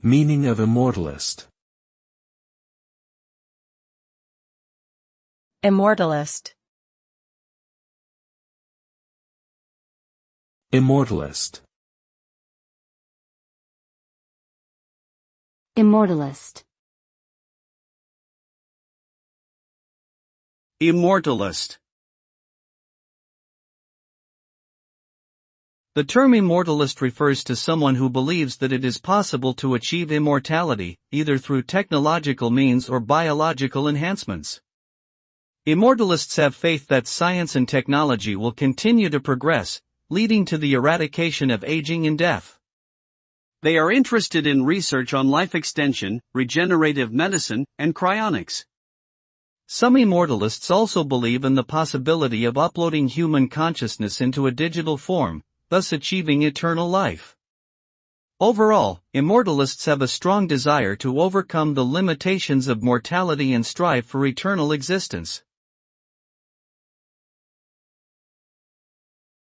Meaning of immortalist. Immortalist. Immortalist. Immortalist. Immortalist. The term immortalist refers to someone who believes that it is possible to achieve immortality, either through technological means or biological enhancements. Immortalists have faith that science and technology will continue to progress, leading to the eradication of aging and death. They are interested in research on life extension, regenerative medicine, and cryonics. Some immortalists also believe in the possibility of uploading human consciousness into a digital form, thus achieving eternal life. Overall, immortalists have a strong desire to overcome the limitations of mortality and strive for eternal existence.